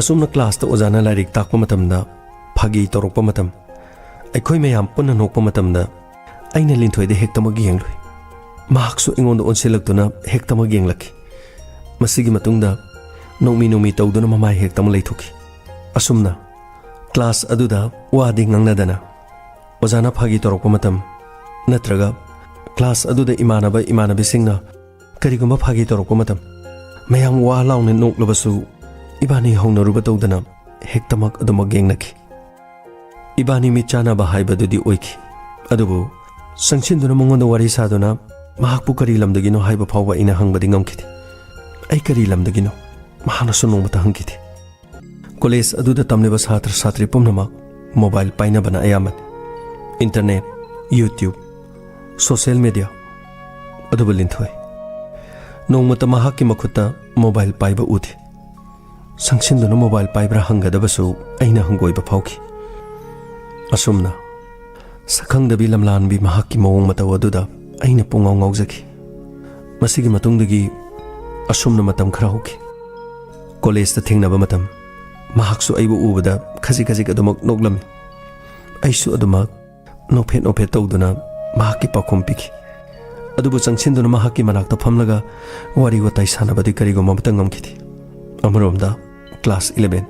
ꯑꯁꯨꯝꯅ ꯀ꯭ꯂꯥꯁꯇ ꯑꯣꯖꯥꯅ ꯂꯥꯏꯔꯤꯛ ꯇꯥꯛꯄ ꯃꯇꯝꯗ ꯐꯥꯒꯤ ꯇꯧꯔꯛꯄ ꯃꯇꯝ ꯑꯩꯈꯣꯏ ꯃꯌꯥꯝ ꯄꯨꯟꯅ ꯅꯣꯛꯄ ꯃꯇꯝꯗ ꯑꯩꯅ ꯂꯤꯟꯊꯣꯏꯗ ꯍꯦꯛꯇꯃꯛ ꯌꯦꯡꯂꯨꯏ ꯃꯍꯥꯛꯁꯨ ꯑꯩꯉꯣꯟꯗ ꯑꯣꯟꯁꯤꯜꯂꯛꯇꯨꯅ ꯍꯦꯛꯇꯃꯛ ꯌꯦꯡꯂꯛꯈꯤ ꯃꯁꯤꯒꯤ ꯃꯇꯨꯡꯗ ꯅꯣꯛꯃꯤ ꯇꯧꯗꯨꯅ ꯃꯃꯥꯏ ꯍꯦꯛꯇꯃꯛ ꯂꯩꯊꯣꯛꯈꯤ ꯑꯁꯨꯝꯅ ꯀ꯭ꯂꯥꯁ ꯑꯗꯨꯗ ꯋꯥꯗꯤ ꯉꯥꯡꯅꯗꯅ ꯑꯣꯖꯥꯅ ꯐꯥꯒꯤ ꯇꯧꯔꯛꯄ ꯃꯇꯝ नत्रगा क्लास अदुदा इमानबा इमानबिसिंगना करिगुम्बा फागी तोरको मतम मयाम वा लाउने नोक्लबसु इबानी हौनरुबा तौदना हेक्तमक अदुमक गेंगनखि इबानी मिचानाबा हाइबदुदि ओइखि अदुबु संसिन्दुना मंगोंदा वारी सादुना महाकपु करि लमदगिनो हाइबा फावबा इना हंगबदि ngमखिति ऐ करि लमदगिनो महानसु नोंबता हंगिति कॉलेज अदुदा तमलेबा छात्र छात्री पुमनमक मोबाइल पाइनबना अयामन इंटरनेट यूट्यूब सोशल मीडिया अदुबु लिंथोय नोंमता महाकि मखुता मोबाइल पाइबा उथे संसिन्दुना मोबाइल पाइब्रा हंगदबसु ऐना हंगोइबा फावखि असुमना सखंगदबि लमलानबि महाकि मवोंग मतौ अदुदा ऐना पुंगाव ngawjaki मसिगी मतुंगदगी असुमना मतम खरा होखि कॉलेज ता थेंगनबा मतम महाकसु आइबु उबदा खजि खजि अदुमक नोगलमि ऐसु अदुमक नोफे तौदुना महाकि पाखुम पिखि अदुबु चंगसिन्दुना महाकि मनाक्ता फमलगा वारी वताई सानबदि करिगुम्बा मतंग ngमखिति अमरोमदा क्लास 11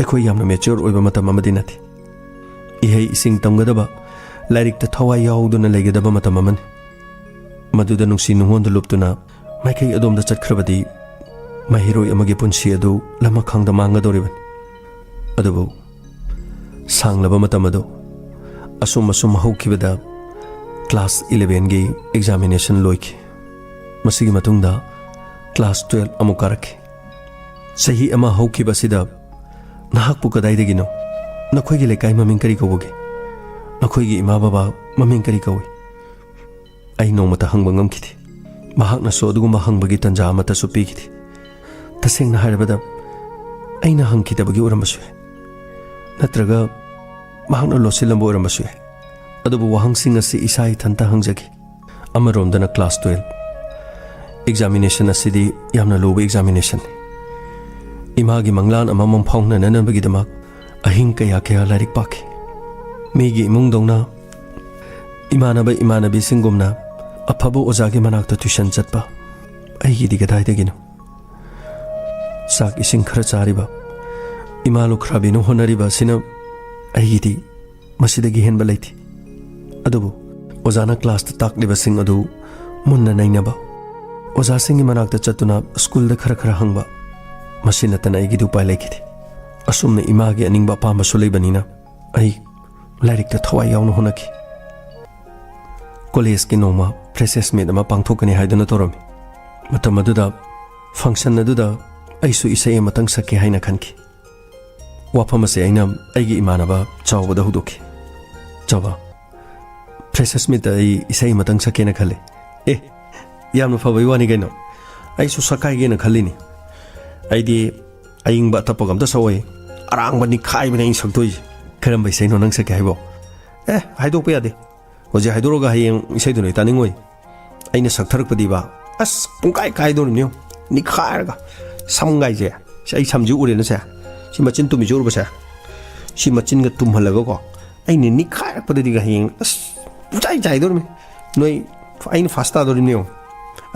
अखोय यामना मेच्योर ओइबा मतम अमदि नथि इहे इसिंग तमगदबा लाइरिक थवाई याउदुना लेगदबा मतम अमन मदुदा नुंसी नुंगोंदा लुप्तुना माइखै अदोमदा चटखरबदि महिरोय अमगे पुंसी अदु लमखंगदा मांगदोरिबन अदुबु सांगलबा मतम अदु असुम हौखिबदा क्लास 11 गी एग्जामिनेशन लोइखि मसिगी मतुंगदा क्लास 12 अमुकारखि सही अमा हौखिबसिदा नाहकपु कदाइदगिनो नखोइगी लेकाइ ममिंग करि कौबगे नखोइगी इमा बाबा ममिंग करि कौइ आई नोमता हंगबा ngमखिति महाकनासु अदुगुम्बा हंगबगी तंजा अमतासु पिखिति तसेंगना हाइरबदा ऐना हंगखितबगी उरमबसु नत्रगा महाकना लोसिलंबो उरमबसु अदुबु वाहंगसिंग असि इसाई थंता हंगजगी अमरोमदना क्लास 12 एग्जामिनेशन असिदि यामना लोबा एग्जामिनेशन इमागी मंगलान अममम फाउंगना ननबगीदमक अहिंग कया कया लाइरिक पाखि मेगी इमुंगदौना इमानबा इमानबी सिंगुमना अफबो ओजागी मनाक्ता ट्यूशन चटपा अहिगिदि गदाइदगिनो साक इसिंग खरा चारिबा इमालु खराबिनो होनरिबा सिना अहिगिदि मसिदगी हेनबा लैथि अदुबु ओजाना क्लास ताकलिबा सिंग अदु मुन्ना नैनबा ओजा सिंगी मनाक्ता चतुना स्कूल दा खरा हंगबा मसिनतन अहिगिदि उपाय लैखिथि असुमना इमागी अनिंगबा पामसु लैबनिना अहि लाइरिक थवाई याउनो होनखि कॉलेज की नोमा फ्रेशर्स मीट अमा पांगथोकनि हाइदुना तोरमि मतम अदुदा फंक्शन अदुदा ऐसु इसै अमतंग सके हाइना खनखि वाफम असे ऐना ऐगी इमानबा चावबदा हुदोखि चावा फ्रेशर्स मीट ऐ इसै अमतंग सकेना खले ए यामना फबै वानि गैनो ऐसु सकाइगेना खलिनि ऐदि अयिंगबा तपगमदा सवै अरांगबनि खाइबने इन सक्तोइ खरम इसै नो नंग सके हाइबो ए हाइदोकपा यादे होजे हाइदोरगा हयें इसैदुनै तानिंगोइ ऐना सक्थरकपदिबा अस पुंकाइ काइदोरनियो निखारगा समगाइजे सै समजु उरेनसे सि मचिन तुमिजोरबसे सि मचिनगा तुम्हलगको ऐनि निखारकपदिगा हयें अस पुचाइ चाइदोरमि नोइ ऐना फास्ता दोरनियो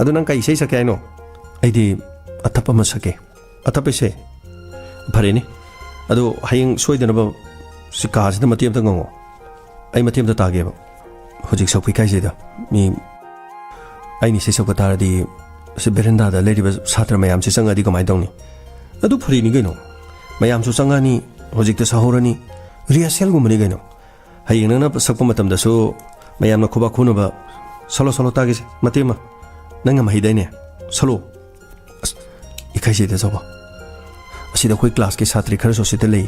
अदु नंग काइ इसै सके आइनो ऐदि अथपमा सके अथपैसे फरेनि अदु हयें सोइदनबा सि काजिदा मतियमता ngंgo ai matiamta tageba hojik sokpi kaijeda mi aini se sokka taradi se berenda da leriba satra mayam se sangadi kamai dongni adu phari ni gaino mayam su sangani hojik ta sahorani rehearsal gumani gaino hayeng na sakpa matam da so mayam na khoba khuna ba solo tagi se matema nanga mahidaine solo ikaije da soba asida khoi class ke satri khara so sita lei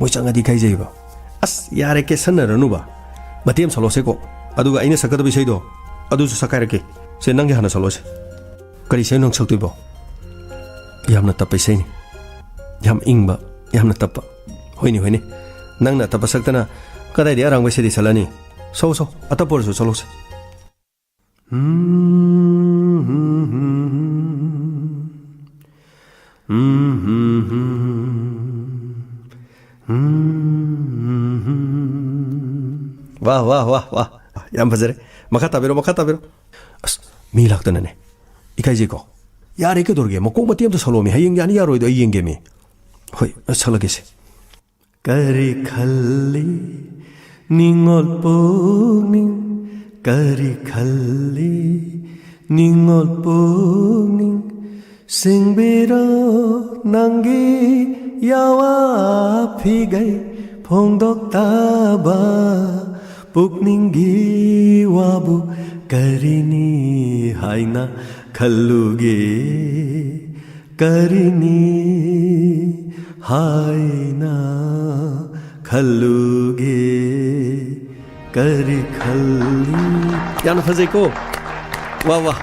moi changadi kaijeba अस यारे के सन्नरनुबा मतियम सलोसेको अदुगा आइना सकदबि सैदो अदुसु सकाइरके से नंगे हाना सलोसे करि सै नंग सक्तुइबो यामना तपै सैनि याम इंगबा यामना तप्पा होइनि नंगना तप सक्तना कदाइदि अरांगबे सेदि सलानि सो अतपोरसु सलोसे वाह याम फजरे मखा ताबेरो अस मी लाक्तनने इकाइजेको यारे के दोरगे मको मतियम तो सलोमी हयेंग यानी यारोइदो अयेंगे मी होय सलगेसे करि खल्ली निंगोल pony Kari khalli ningol pungning singbiro nangi yawa phigai phongdok taba pukningi wabu karini haina khalluge karini haina khalluge kari khalli yana fazai ko wah wah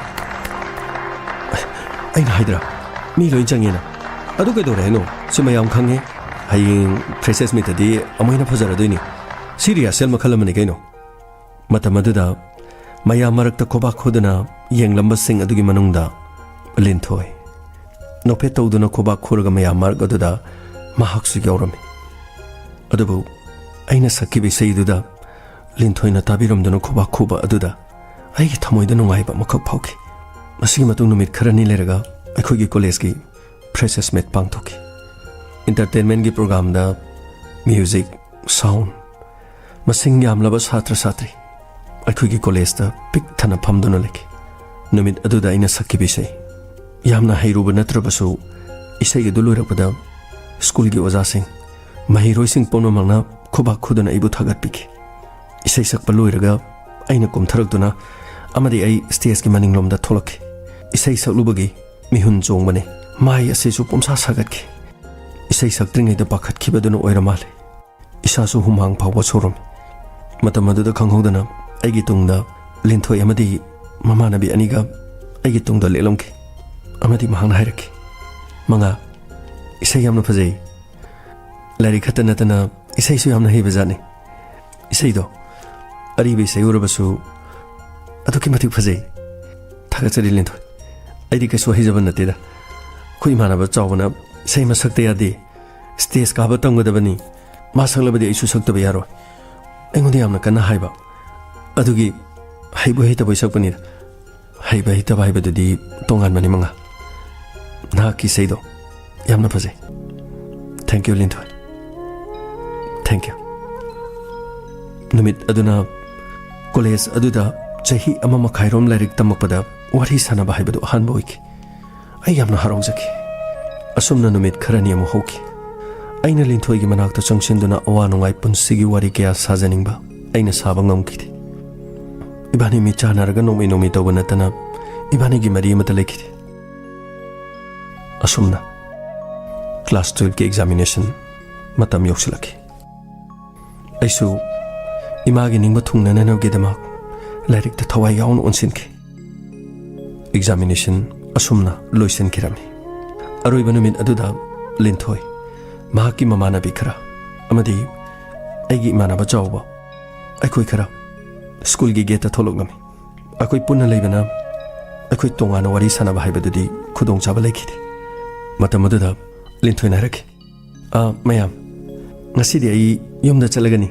aina haidra mi loi jangena adu ke dore no simayam khange haying process meet di amoina phajara doini serious sel makhalamani kaino matamaduda maya marakta khoba khodana yenglamba sing adugi manungda linthoi nope tawduna khoba khurga maya marg aduda mahaksu yaurami adubu aina sakibi seiduda linthoi na tabiramduna khoba khoba aduda aigi thamoida nungaiba makhak phauki masigi matung numit kharani leraga akhogi college ki process meet pangthoki entertainment ki program da music sound masing yamlaba satra satri akhogi college da pik thana phamduna leki numit aduda ina sakibi sei yamna hairuba natrabasu isai gi dulurapada school gi oja sing mahiroi sing pono mangna khoba khudana ibu thagat piki isai sakpa loiraga aina kumtharakduna amadi ai stage ki maning lomda tholaki isai saklubagi mihun chongbane mai ase chu pomsa sagatki isai saktringai da pakhat khibaduna oiramale isa su humang phawba sorom matamadu da khanghodana aigi tungda linthoi amadi mamanabi aniga aigi tungda lelomki amadi mahangna hairaki manga isai yamna phajai lari khatana tana isai su yamna hebajani isai do aribi sai urabasu aduki matik phajai thagachari linthoi aidi kaso hijaban natida khoi manaba chawbana sai masakta yade stage ka ba tanggadabani masaklabadi isu saktaba yaro engodi yamna kana haiba adugi haibu hita boisakpani haiba hita haiba dudi tongan mani manga na ki seido yamna phajai thank you linthoi thank you numit aduna college aduda chahi ama makhairom lairik tamakpada wari sanaba haibadu hanba oiki ai yamna haraujaki asumna numit kharani amu hoki aina linthoi gi manakta changsinduna awa nungai punsigi wari kya sajaningba aina saba ngamkiti ibani mi chanaraga nomi nomi tawbana tana ibani gi mari mata lekiti asumna class 12 ki examination matam yoksilaki aisu imagi ningba thungna nanawge damak lairik ta thawai yaun onsinki examination asumna loisen kirami aroi banumin aduda linthoi mahaki mamana bikra amadi aigi mana bachawba akoi khara school gi gate thologami akoi punna leibana akoi tongana wari sanaba haibadudi khudong chaba lekidi matamaduda linthoi na rakhi mayam ngasidi ai yumda chalagani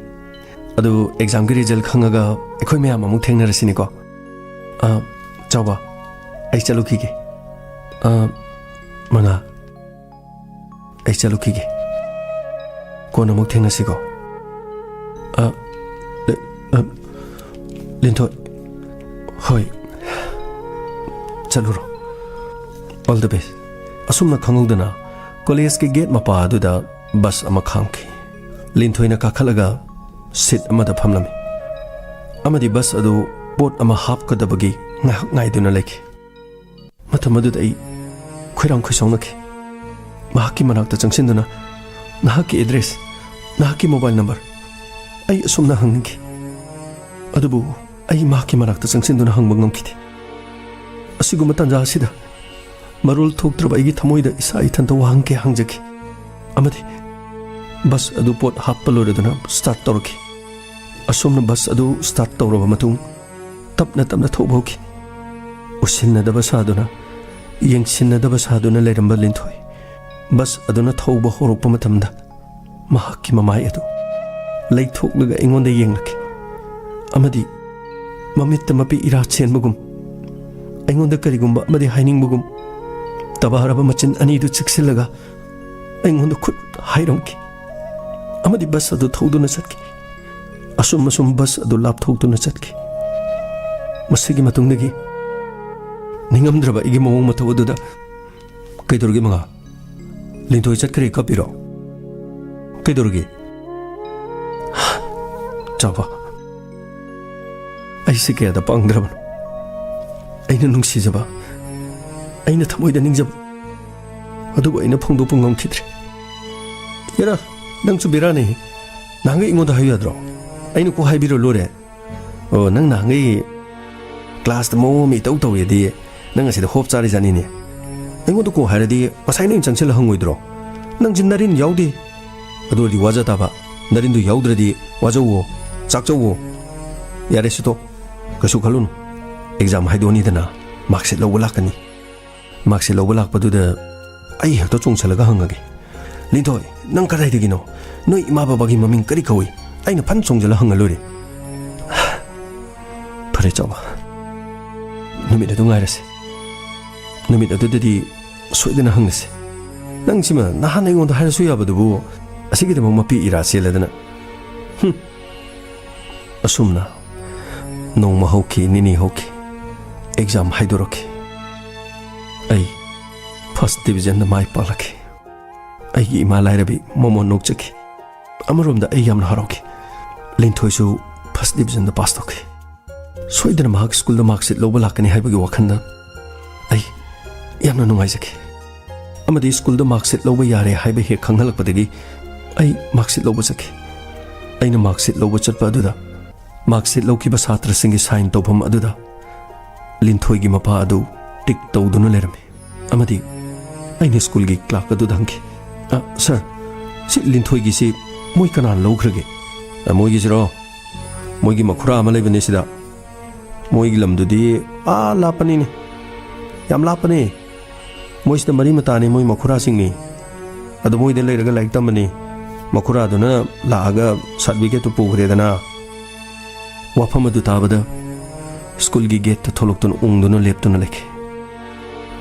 adu exam gi result khangaga akoi mayam amuk thengnarasini ko chawba ai chalukige manga ai chalukige kona muk thengnasigo linthoi hoi chaluro all the best asumna khangudana college ki gate mapa aduda bus ama khangki linthoi na kakhalaga sit amada phamlami amadi bus adu pot ama hap kadabagi ngai duna leki matamaduda ai khoirang khoisongnaki mahaki manakta changsinduna nahaki address nahaki mobile number ai asumna hangki adubu ai mahaki manakta changsinduna hangba ngamkiti asiguma tanja asida marul thoktraba igi thamoida isa ithanta wahangke hangjaki amadi bus adu pot happaloreduna start torki asumna bus adu start toraba matung tapna thobauki usinna daba saduna yengsinna daba saduna leramba linthoi bus aduna thoba horokpa matamda mahaki mamai adu leithokluga ingonda yenglaki amadi mamitta mapi ira chenbugum aingonda karigumba amadi hainingbugum tabaraba machin ani du chiksilaga aingonda khut hairamki amadi bus adu thoduna chatki asum bus adu lap thoduna chatki ꯃꯁꯤꯒꯤ ꯃꯇꯨꯡꯗꯒꯤ ꯅꯤꯡꯉꯝꯗ꯭ꯔꯕ ꯑꯩꯒꯤ ꯃꯑꯣꯡ ꯃꯇꯧ ꯑꯗꯨꯗ ꯀꯩꯗꯧꯔꯒꯦ ꯃꯉꯥ ꯂꯤꯟꯊꯣꯏ ꯆꯠꯈ꯭ꯔꯦ ꯀꯞꯄꯤꯔꯣ ꯀꯩꯗꯧꯔꯒꯦ ꯆꯥꯎꯕ ꯑꯩꯁꯤ ꯀꯌꯥꯗ ꯄꯥꯡꯗ꯭ꯔꯕꯅꯣ ꯑꯩꯅ ꯅꯨꯡꯁꯤꯖꯕ ꯑꯩꯅ ꯊꯃꯣꯏꯗ ꯅꯤꯡꯖꯕ ꯑꯗꯨꯕꯨ ꯑꯩꯅ ꯐꯣꯡꯗꯣꯛꯄ ꯉꯝꯈꯤꯗ꯭ꯔꯦ ꯌꯥꯔꯥ ꯅꯪꯁꯨ ꯕꯦꯔꯥꯅꯤ ꯅꯍꯥꯟꯒꯩ ꯑꯩꯉꯣꯟꯗ ꯍꯥꯏꯌꯨ ꯌꯥꯗ꯭ꯔꯣ ꯑꯩꯅ ꯀꯣ ꯍꯥꯏꯕꯤꯔꯣ ꯂꯣꯏꯔꯦ ꯑꯣ ꯅꯪ ꯅꯍꯥꯟꯒꯩ क्लास मो मी तौ तौदी नंग असिद होप चारी जानीने अइंगोद को हायरदी मसाई नंग चंगचल हंगोइद्रो नंग जिन नरिन याउदी अदोदी वाजा ताबा नरिन दु याउद्रदी वाजवो चाकचवो यारे सितो कसु खलुन एग्जाम हाइदोनी दना मार्कशीट लौब लाकनी मार्कशीट लौब लाकपदुद अइ हेक्तो चोंगचलगा हंगगे लिंथोय नंग कदाइदगिनो नोइ इमा बाबागी ममिंग करी खवि अइना फन चोंगजल हंगलोरे फरे चावा नुमित अदु ngairase नुमित अदुदि सोइदना हंगसे नंगसिमा नहान अइंगोंद हायरसु याबदुबु असिगिदम मपि इरा सेलदना असुमना नोंमा हौखि निनी हौखि एग्जाम हाइदोरखि अइ फर्स्ट डिविजन द माइ पालखि अइगी इमा लाइरबि मोमो नोकचखि अमरोमदा अइ यामना हरौखि लिंथोइसु फर्स्ट डिविजन द पास तौखि सोइदना महाक स्कूल द मार्कशीट लौब लाकनी हाइबगी वखंदा अइ यामना नुंगाइजखि अमदि स्कूल द मार्कशीट लौब यारे हाइबे हे खंगलकपदगी अइ मार्कशीट लौब चखि अइना मार्कशीट लौब चटपा अदुदा मार्कशीट लौखिबा छात्र सिंगी साइन तौफम अदुदा लिंथोइगी मपा अदु टिक तौदुना लेरमे अमदि अइना स्कूल गी क्लार्क अदुदा हंखि सर सि लिंथोइगी सि मोइ कनान लौख्रगे मोइगी सिरो मोइगी मखुरा अमा लेबने सिदा मोइगी लमदुदी लापनी ने याम लापने मोइसद मरी मताने मोइ मखुरा सिंगनी अदु मोइदे लेरगा लाइक तमनी मखुरा दुना लागा सर्टिफिकेट पुगरेदना वाफम अदु ताबदा स्कूल गी गेट थोलक्तुन उंगदुना लेप्तुना लेखे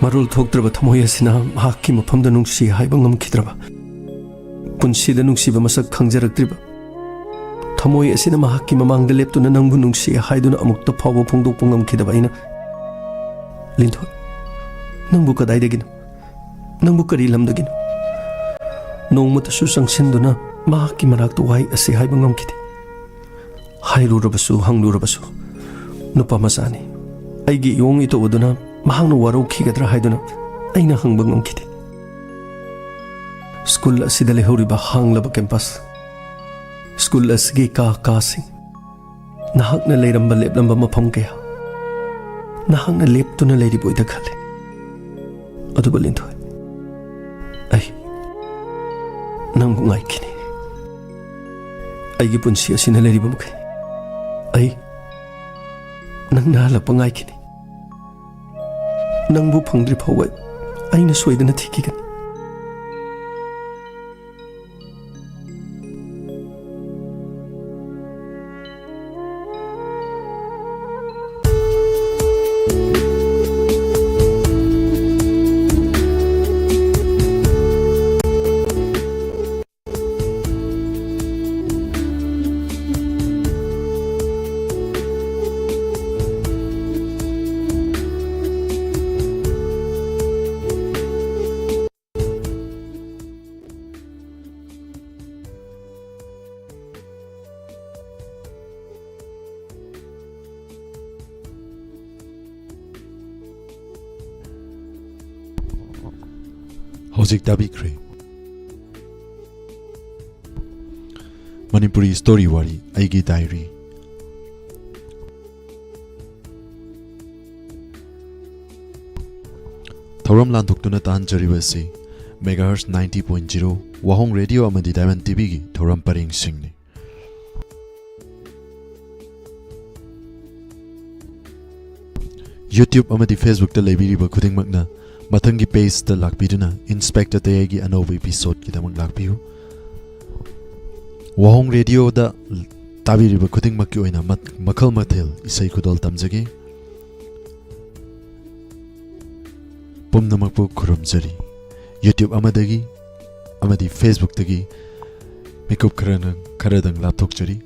मरुल थोक्त्रबा थमोय असिना महाकि मफमदा नुंगसि हाइबा ngमखिद्रबा पुनसिदा नुंगसिबा मसक खंगजरक्त्रिबा थमोय असिना महाकि ममांग द लेप्तुना नंगबु नुंगसि हाइदुना अमुक्ता फावबो फोंदोकपा ngमखिदबा अइना लिंथो नंगबु कदाइदगिनो नंगबु करी लमदगिनो नोंमतसु संगसिनदुना महाकि मनाक्ता वाइ असि हाइबा ngमखिदे हाइरुरबसु हंगलुरबसु नुपा मसानी अइगी योंग इतोदुना महांगना वारौखिगद्रा हाइदुना अइना हंगबा ngमखिदे स्कूल असिदा लेहौरिबा हांगलबा कैंपस स्कूल असगी का सिंह नहाकना लेरंबा लेपलंबा मफम कया नहाकना लेपतुना लेरिबोइदा खले अदुबा लिंथोय अइ नंगु ngaikini अइगी पुंसी असिना लेरिबा मखै अइ नंगना हलपा ngaikini नंगबु फंगद्रि फावबा अइना सोइदना थिकिगन Hojik Dabikre Manipuri Story Wari EIGEE Diary Thoram Lanthokuna Tan Jaribasi Megahertz 90.0 Wahong Radio Amadi Diamond TV gi Thoram Paring Singni YouTube Amadi Facebook ta lebiriba khuding makna Mathangi page ta lakpiduna Inspector Tayagi anova episode ki damang lakpiu Wahong Radio da tabiriba khuding makki oina makhal mathel isai khudol tamjage Pumnamakpu khurumjari YouTube amadi Facebook tagi Makeup kharadang lapthokjari